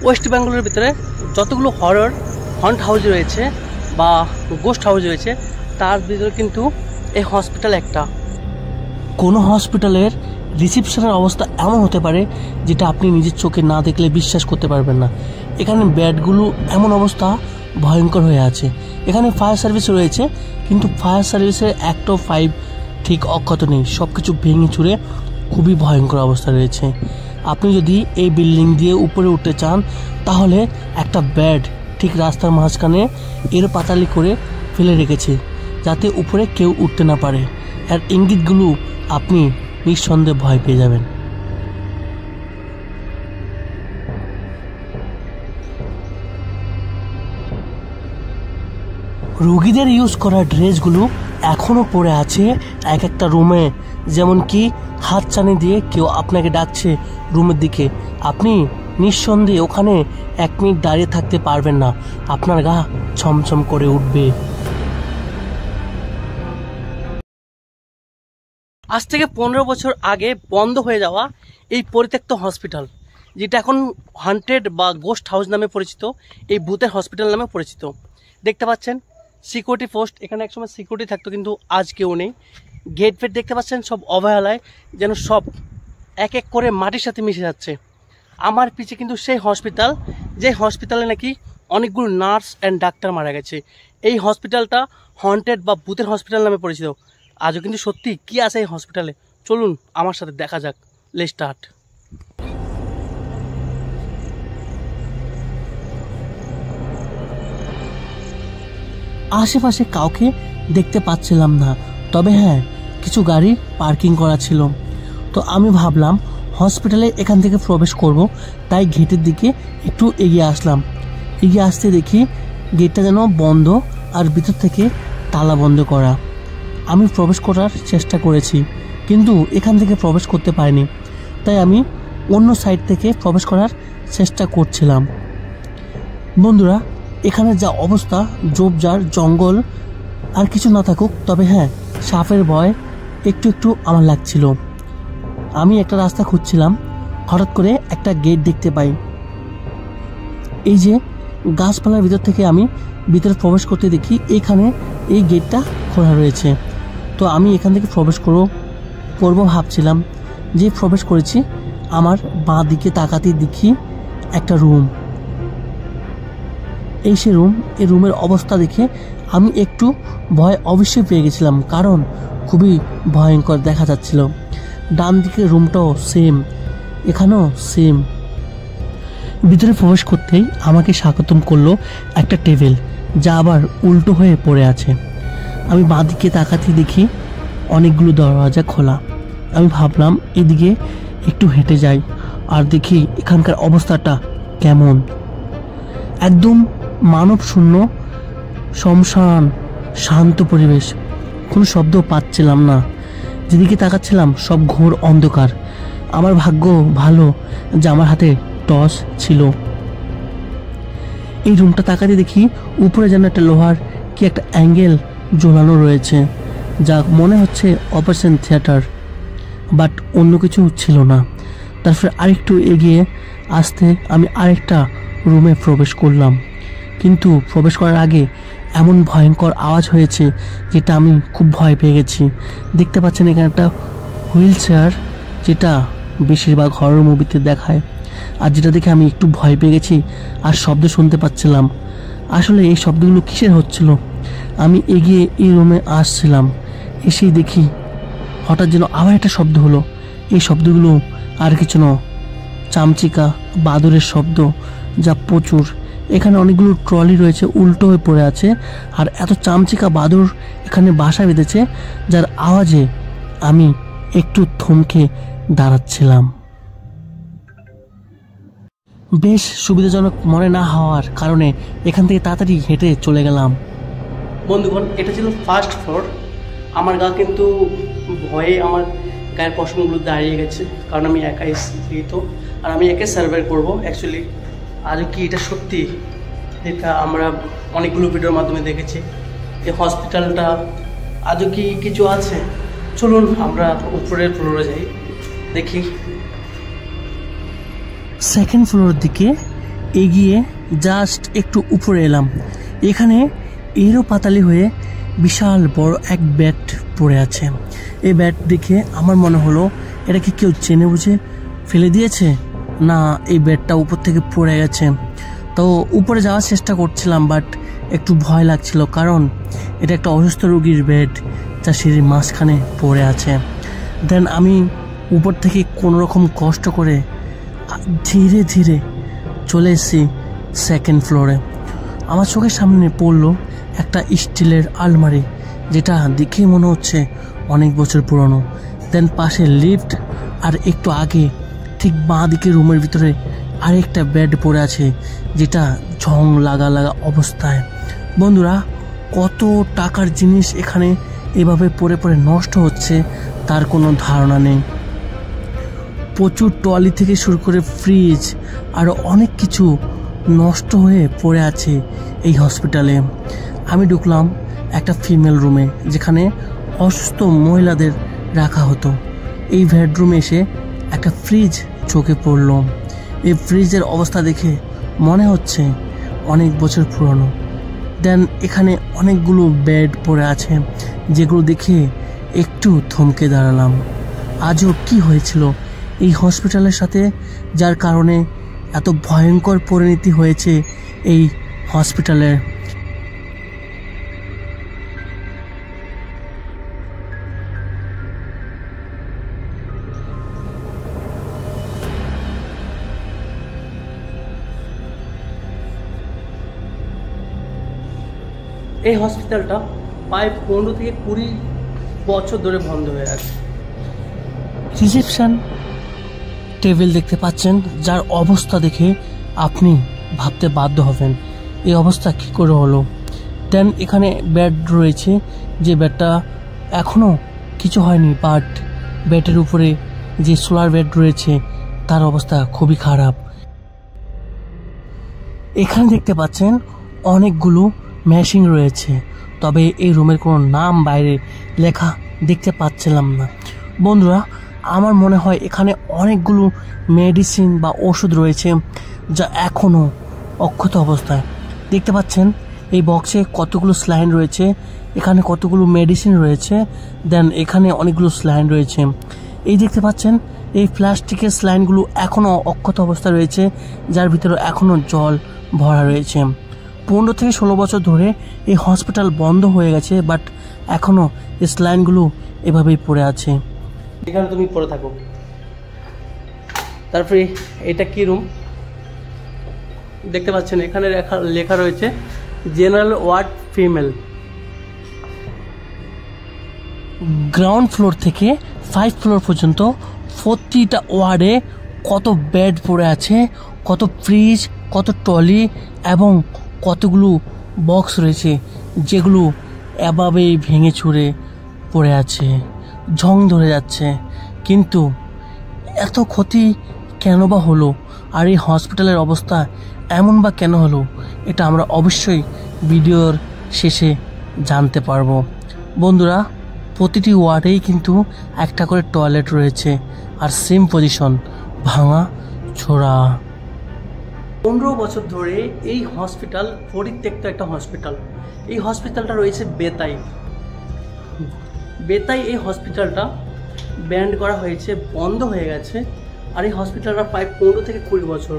West বেঙ্গলের ভিতরে যতগুলো হন্ট হাউস রয়েছে বা গোস্ট হাউস রয়েছে তার ভিতরে কিন্তু এই হসপিটাল একটা। কোনো হসপিটালের রিসেপশনের অবস্থা এমন হতে পারে যেটা আপনি নিজের চোখে না দেখলে বিশ্বাস করতে পারবেন না। এখানে বেডগুলো এমন অবস্থা ভয়ঙ্কর হয়ে আছে। এখানে ফায়ার সার্ভিস রয়েছে, কিন্তু ফায়ার সার্ভিসের একটাও পাইপ ঠিক অক্ষত নেই, সব কিছু ভেঙে চুরে খুবই ভয়ঙ্কর অবস্থা রয়েছে। আপনি যদি এই বিল্ডিং দিয়ে উপরে উঠতে চান তাহলে একটা বেড ঠিক রাস্তার মাঝখানে এর পাতালি করে ফেলে রেখেছে যাতে উপরে কেউ উঠতে না পারে। আর ইঙ্গিতগুলো আপনি নিঃসন্দেহে ভয় পেয়ে যাবেন। রোগীদের ইউজ করা ড্রেসগুলো এখনও পড়ে আছে এক একটা রুমে, যেমন কি হাত চানি দিয়ে কেউ আপনাকে ডাকছে রুমের দিকে। আপনি নিঃসন্দেহে ওখানে 1 মিনিট দাঁড়িয়ে থাকতে পারবেন না, আপনার গা ছমছম করে উঠবে। আজ থেকে 15 বছর আগে বন্ধ হয়ে যাওয়া এই পরিত্যক্ত হসপিটাল, যেটা এখন হান্টেড বা গোস্ট হাউস নামে পরিচিত, এই ভূতের হসপিটাল নামে পরিচিত। দেখতে পাচ্ছেন সিকিউরিটি পোস্ট, এখানে একসময় সিকিউরিটি থাকতো কিন্তু আজ কেউ নেই। গেট ফেট দেখতে পাচ্ছেন সব অবহেলায় যেন সব এক এক করে মাটির সাথে মিশে যাচ্ছে। আমার পিছে কিন্তু সেই হসপিটাল, যে হসপিটালে নাকি অনেকগুলো নার্স অ্যান্ড ডাক্তার মারা গেছে। এই হসপিটালটা হন্টেড বা ভূতের হসপিটাল নামে পরিচিত। আজও কিন্তু সত্যি কি আছে এই হসপিটালে, চলুন আমার সাথে দেখা যাক। Let's start. আশেপাশে কাউকে দেখতে পাচ্ছিলাম না, তবে হ্যাঁ কিছু গাড়ি পার্কিং করা ছিল। তো আমি ভাবলাম হসপিটালে এখান থেকে প্রবেশ করব, তাই গেটের দিকে একটু এগিয়ে আসলাম। এগিয়ে আসতে দেখি গেটটা যেন বন্ধ আর ভিতর থেকে তালা বন্ধ করা। আমি প্রবেশ করার চেষ্টা করেছি কিন্তু এখান থেকে প্রবেশ করতে পারিনি, তাই আমি অন্য সাইড থেকে প্রবেশ করার চেষ্টা করছিলাম। বন্ধুরা, এখানে যা অবস্থা, ঝোপঝাড় জঙ্গল আর কিছু না থাকুক, তবে হ্যাঁ সাপের ভয় একটু একটু আমার লাগছিল। আমি একটা রাস্তা খুঁজছিলাম, হঠাৎ করে একটা গেট দেখতে পাই। এই যে গাছপালার ভিতর থেকে আমি ভিতরে প্রবেশ করতে দেখি এখানে এই গেটটা খোলা রয়েছে। তো আমি এখান থেকে প্রবেশ করবো ভাবছিলাম, যে প্রবেশ করেছি আমার বাঁ দিকে তাকাতে দেখি একটা রুম। এই সে রুম। এই রুমের অবস্থা দেখে আমি একটু ভয় অবশ্যই পেয়ে গেছিলাম, কারণ খুবই ভয়ঙ্কর দেখা যাচ্ছিল। ডান দিকের রুমটাও সেম, এখানেও সেম। ভিতরে প্রবেশ করতেই আমাকে স্বাগতম করলো একটা টেবিল, যা আবার উল্টো হয়ে পড়ে আছে। আমি বাঁ দিকে তাকাতে দেখি অনেকগুলো দরজা খোলা। আমি ভাবলাম এদিকে একটু হেঁটে যাই আর দেখি এখানকার অবস্থাটা কেমন। একদম মানব শূন্য, শ্মশান, শান্ত পরিবেশ, কোনো শব্দ পাচ্ছিলাম না। যেদিকে তাকাচ্ছিলাম সব ঘোর অন্ধকার। আমার ভাগ্য ভালো যে আমার হাতে টর্চ ছিল। এই রুমটা তাকাতে দেখি উপরে যেন একটা লোহার কি একটা অ্যাঙ্গেল ঝোলানো রয়েছে, যা মনে হচ্ছে অপারেশন থিয়েটার, বাট অন্য কিছু ছিল না। তারপরে আরেকটু এগিয়ে আসতে আমি আরেকটা রুমে প্রবেশ করলাম, কিন্তু প্রবেশ করার আগে এমন ভয়ঙ্কর আওয়াজ হয়েছে যেটা আমি খুব ভয় পেয়ে গেছি। দেখতে পাচ্ছেন এখানে একটা হুইল চেয়ার, যেটা বেশিরভাগ হরর মুভিতে দেখায়, আর যেটা দেখে আমি একটু ভয় পেয়ে গেছি আর শব্দ শুনতে পাচ্ছিলাম। আসলে এই শব্দগুলো কিসের হচ্ছিল? আমি এগিয়ে এই রুমে আসছিলাম, এসেই দেখি হঠাৎ যেন আবার একটা শব্দ হলো। এই শব্দগুলো আর কিছু না, চামচিকা বাদুরের শব্দ, যা প্রচুর। এখানে অনেকগুলো ট্রলি রয়েছে, উল্টো হয়ে পড়ে আছে, আর এত চামচিকা বাদুর এখানে বাসা বেঁধেছে, যার আওয়াজে আমি একটু থমকে দাঁড়াচ্ছিলাম। বেশ সুবিধাজনক মনে না হওয়ার কারণে এখান থেকে তাড়াতাড়ি হেঁটে চলে গেলাম। বন্ধুগণ, এটা ছিল ফার্স্ট ফ্লোর। আমার গা কিন্তু ভয়ে আমার গায়ের পশমগুলো দাঁড়িয়ে গেছে, কারণ আমি একাই স্থিত আর আমি একে সার্ভাইভ করবো। অ্যাকচুয়ালি আজও কি এটা সত্যি, যেটা আমরা অনেকগুলো ভিডিওর মাধ্যমে দেখেছি, এই হসপিটালটা আজও কি কিছু আছে? চলুন আমরা উপরের ফ্লোরে যাই, দেখি। সেকেন্ড ফ্লোরের দিকে এগিয়ে জাস্ট একটু উপরে এলাম। এখানে এরও পাতালি হয়ে বিশাল বড় এক ব্যাট পড়ে আছে। এই ব্যাট দেখে আমার মনে হলো এটা কি কেউ চেনে বুঝে ফেলে দিয়েছে, না এই ব্যাটটা উপর থেকে পড়ে গেছে। তো উপরে যাওয়ার চেষ্টা করছিলাম, বাট একটু ভয় লাগছিল, কারণ এটা একটা অসুস্থ রোগীর বেড যা সিঁড়ির মাঝখানে পড়ে আছে। দেন আমি উপর থেকে কোনো রকম কষ্ট করে ধীরে ধীরে চলে এসেছি সেকেন্ড ফ্লোরে। আমার চোখের সামনে পড়লো একটা স্টিলের আলমারি, যেটা দেখেই মনে হচ্ছে অনেক বছর পুরনো। দেন পাশে লিফট, আর একটু আগে ঠিক বাঁ দিকে রুমের ভিতরে আরেকটা বেড পড়ে আছে, যেটা ঝং লাগা লাগা অবস্থায়। বন্ধুরা, কত টাকার জিনিস এখানে এভাবে পড়ে পড়ে নষ্ট হচ্ছে তার কোনো ধারণা নেই। প্রচুর ট্রলি থেকে শুরু করে ফ্রিজ আর অনেক কিছু নষ্ট হয়ে পড়ে আছে এই হসপিটালে। আমি ঢুকলাম একটা ফিমেল রুমে, যেখানে অসুস্থ মহিলাদের রাখা হতো। এই বেডরুমে এসে একটা ফ্রিজ চোখে পড়ল। এই ফ্রিজের অবস্থা দেখে মনে হচ্ছে অনেক বছর পুরনো। দেন এখানে অনেকগুলো বেড পড়ে আছে, যেগুলো দেখে একটু থমকে দাঁড়ালাম। আজও কি হয়েছিল এই হসপিটালের সাথে, যার কারণে এত ভয়ঙ্কর পরিণতি হয়েছে এই হসপিটালের। এই হসপিটালটা প্রায় 15 থেকে 20 বছর ধরে বন্ধ হয়ে আছে। রিসেপশন টেবিল দেখতে পাচ্ছেন, যার অবস্থা দেখে আপনি ভাবতে বাধ্য হবেন এই অবস্থা কি করে হলো। দেন এখানে বেড রয়েছে, যে বেডটা এখনও কিছু হয়নি, বাট বেডের উপরে যে সোলার বেড রয়েছে তার অবস্থা খুবই খারাপ। এখানে দেখতে পাচ্ছেন অনেকগুলো মেশিন রয়েছে, তবে এই রুমের কোনো নাম বাইরে লেখা দেখতে পাচ্ছিলাম না। বন্ধুরা, আমার মনে হয় এখানে অনেকগুলো মেডিসিন বা ওষুধ রয়েছে, যা এখনও অক্ষত অবস্থায়। দেখতে পাচ্ছেন এই বক্সে কতগুলো স্লাইন রয়েছে, এখানে কতগুলো মেডিসিন রয়েছে, দেন এখানে অনেকগুলো স্লাইন রয়েছে। এই দেখতে পাচ্ছেন এই প্লাস্টিকের স্লাইনগুলো এখনও অক্ষত অবস্থায় রয়েছে, যার ভিতরে এখনও জল ভরা রয়েছে। 15 থেকে 16 বছর ধরে এই হসপিটাল বন্ধ হয়ে গেছে, বাট এখনও এই স্লাইনগুলো এভাবেই পড়ে আছে। এখানে তুমি পড়ে থাকো। তারপরে এটা কি রুম দেখতে পাচ্ছেন, এখানে লেখা রয়েছে general ward female. Ground floor থেকে 5 ফ্লোর পর্যন্ত প্রতিটা ওয়ার্ডে কত বেড পড়ে আছে, কত ফ্রিজ, কত ট্রলি এবং কতগুলো বক্স রয়েছে, যেগুলো এভাবেই ভেঙে চুরে পড়ে আছে, ঝং ধরে যাচ্ছে। কিন্তু এত ক্ষতি কেন বা হলো, আর এই হসপিটালের অবস্থা এমন বা কেন হলো, এটা আমরা অবশ্যই ভিডিওর শেষে জানতে পারবো। বন্ধুরা, প্রতিটি ওয়ার্ডেই কিন্তু একটা করে টয়লেট রয়েছে, আর সেম পজিশন, ভাঙা ছোড়া। 15 বছর ধরে এই হসপিটাল পরিত্যক্ত একটা হসপিটাল। এই হসপিটালটা রয়েছে বেতাই। এই হসপিটালটা ব্যান্ড করা হয়েছে, বন্ধ হয়ে গেছে। আর এই হসপিটালটা প্রায় 15 থেকে 20 বছর।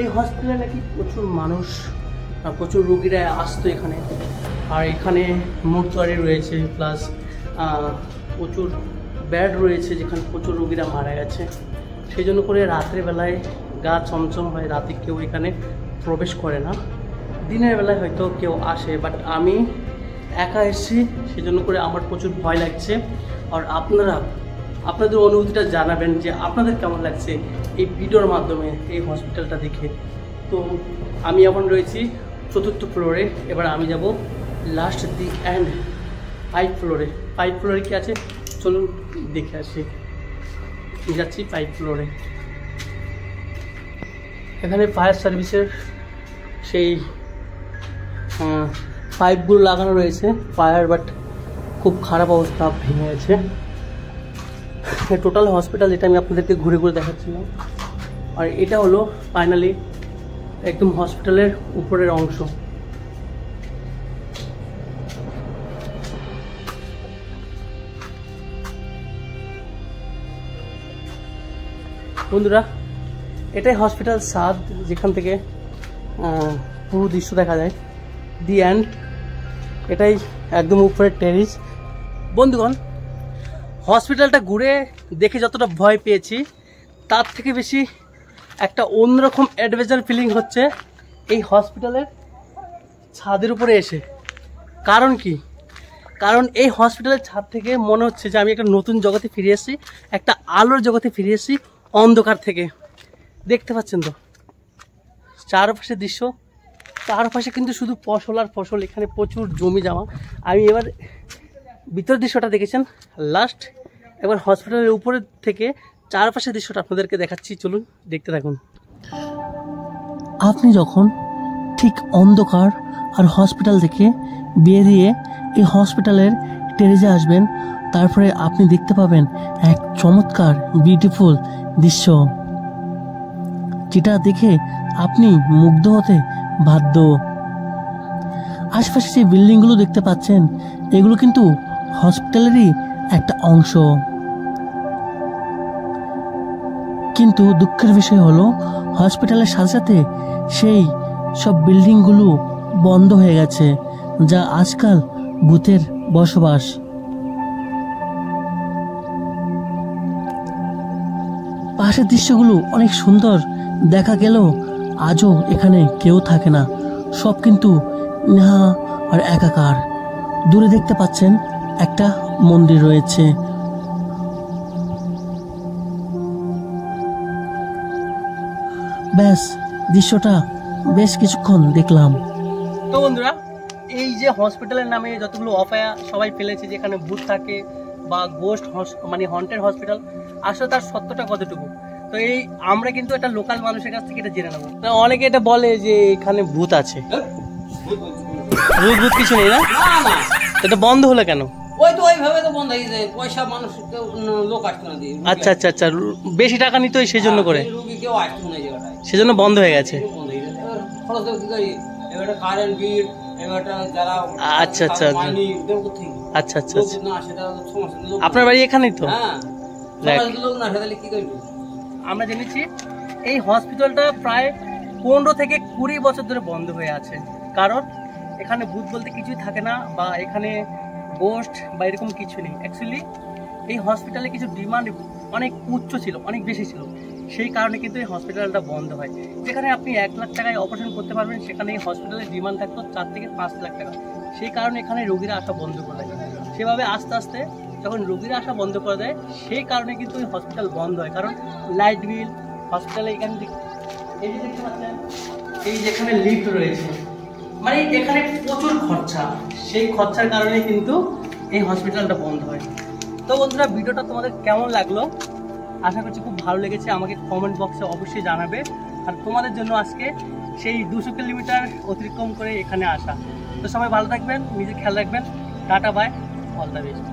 এই হসপিটালে নাকি প্রচুর মানুষ, প্রচুর রোগীরা আসতো এখানে। আর এখানে মর্চুয়ারি রয়েছে, প্লাস প্রচুর বেড রয়েছে, যেখানে প্রচুর রোগীরা মারা গেছে। সেই জন্য করে রাত্রেবেলায় গা চমচম হয়, রাতে কেউ এখানে প্রবেশ করে না। দিনের বেলায় হয়তো কেউ আসে, বাট আমি একা এসেছি, সেই জন্য করে আমার প্রচুর ভয় লাগছে। আর আপনাদের অনুভূতিটা জানাবেন যে আপনাদের কেমন লাগছে এই ভিডিওর মাধ্যমে এই হসপিটালটা দেখে। তো আমি এখন রয়েছি 4th ফ্লোরে, এবার আমি যাব লাস্ট দি অ্যান্ড 5 ফ্লোরে। 5 ফ্লোরে কি আছে চলুন দেখে আসি। যাচ্ছি 5 ফ্লোরে। এখানে ফায়ার সার্ভিসের সেই পাইপগুলো লাগানো রয়েছে, ফায়ার, বাট খুব খারাপ অবস্থা, ভেঙে গেছে। টোটাল হসপিটাল, যেটা আমি আপনাদেরকে ঘুরে ঘুরে দেখাচ্ছিলাম। আর এটা হলো ফাইনালি একদম হসপিটালের উপরের অংশ। বন্ধুরা, এটাই হসপিটাল সাদ, যেখান থেকে পুরো দৃশ্য দেখা যায়। দি এন্ড, এটাই একদম উপরের টেরিস। বন্ধুগণ, হসপিটালটা ঘুরে দেখে যতটা ভয় পেয়েছি, তার থেকে বেশি একটা অন্যরকম অ্যাডভেঞ্চার ফিলিং হচ্ছে এই হসপিটালের ছাদের উপরে এসে। কারণ কি? কারণ এই হসপিটালের ছাদ থেকে মনে হচ্ছে যে আমি একটা নতুন জগতে ফিরে এসেছি, একটা আলোর জগতে ফিরে এসেছি অন্ধকার থেকে। দেখতে পাচ্ছেন তো চারপাশের দৃশ্য, চারপাশে কিন্তু শুধু ফসল আর ফসল, এখানে প্রচুর জমি জমা। আমি এবার ভিতরের দৃশ্যটা দেখেছেন, লাস্ট এবার হসপিটালের উপরের থেকে চারপাশের দৃশ্যটা আপনাদেরকে দেখাচ্ছি, চলুন দেখতে থাকুন। আপনি যখন ঠিক অন্ধকার আর হসপিটাল থেকে বেরিয়ে এই হসপিটালের টেরেসে আসবেন, তারপরে আপনি দেখতে পাবেন এক চমৎকার বিউটিফুল দৃশ্য, যেটা দেখে আপনি মুগ্ধ হতে বাধ্য। আশপাশে যে বিল্ডিংগুলো দেখতে পাচ্ছেন, এগুলো কিন্তু হসপিটালেরই একটা অংশ। কিন্তু দুঃখের বিষয় হলো, হসপিটালের সাথে সাথে সেই সব বিল্ডিংগুলো বন্ধ হয়ে গেছে, যা আজকাল ভূতের বসবাস। পাশের দৃশ্যগুলো অনেক সুন্দর দেখা গেলেও আজও এখানে কেউ থাকে না, সব কিন্তু নেহা আর একাকার। দূরে দেখতে পাচ্ছেন একটা মন্দির রয়েছে। ব্যাস, দৃশ্যটা বেশ কিছুক্ষণ দেখলাম। তো বন্ধুরা, এই যে হসপিটালের নামে যতগুলো অফায়া সবাই ফেলেছে, যেখানে ভূত থাকে বা গোস্ট মানে হন্টেড হসপিটাল, আসলে তার সত্যটা কতটুকু? তো এই আমরা কিন্তু একটা লোকাল মানুষের কাছ থেকে এটা জেনে নেবো। অনেকে এটা বলে যে এখানে ভূত আছে, ভূত কিছু নেই না? এটা বন্ধ হলো কেন? ওই তো ওইভাবে তো বন্ধ হয়ে যায়, পয়সা মানুষ লোক আসতো না দিয়ে। আচ্ছা আচ্ছা আচ্ছা, বেশি টাকা নিত সেই জন্য করে, রুগী কেউ আসতো না জায়গাটায়, সেজন্য বন্ধ হয়ে গেছে। বন্ধ হয়ে যায়। এবার খরচ কি করি, এবারে কারেন্ট বিল, এবারটা যারা আচ্ছা আচ্ছা মাইনি দেব কোথায়? আচ্ছা আচ্ছা আচ্ছা। না সেটা সমস্যা লোক, আপনার বাড়ি এখানেই তো? হ্যাঁ, সমাজ লোক না, সেটা কি করবে? আমরা জেনেছি এই হসপিটালটা প্রায় 15 থেকে 20 বছর ধরে বন্ধ হয়ে আছে, কারণ এখানে ভূত বলতে কিছুই থাকে না, বা এখানে গোস্ট বা এরকম কিছু নেই। অ্যাকচুয়ালি এই হসপিটালে কিছু ডিমান্ড অনেক উচ্চ ছিল, অনেক বেশি ছিল, সেই কারণে কিন্তু এই হসপিটালটা বন্ধ হয়। যেখানে আপনি 1 লাখ টাকায় অপারেশন করতে পারবেন, সেখানে এই হসপিটালের ডিমান্ড থাকতো 4 থেকে 5 লাখ টাকা। সেই কারণে এখানে রোগীরা আসা বন্ধ করে দেয়। সেভাবে আস্তে আস্তে যখন রোগীরা আসা বন্ধ করে দেয়, সেই কারণে কিন্তু এই হসপিটাল বন্ধ হয়। কারণ লাইট বিল, হসপিটালে এখানে এই যে দেখতে পাচ্ছেন, এই যেখানে লিফট রয়েছে, মানে এখানে প্রচুর খরচা, সেই খরচার কারণে কিন্তু এই হসপিটালটা বন্ধ হয়। তো বন্ধুরা, ভিডিওটা তোমাদের কেমন লাগলো? আশা করছি খুব ভালো লেগেছে। আমাকে কমেন্ট বক্সে অবশ্যই জানাবে। আর তোমাদের জন্য আজকে সেই 200 কিলোমিটার অতিক্রম করে এখানে আসা। তো সবাই ভালো থাকবেন, নিজের খেয়াল রাখবেন। Tata bye, all the best.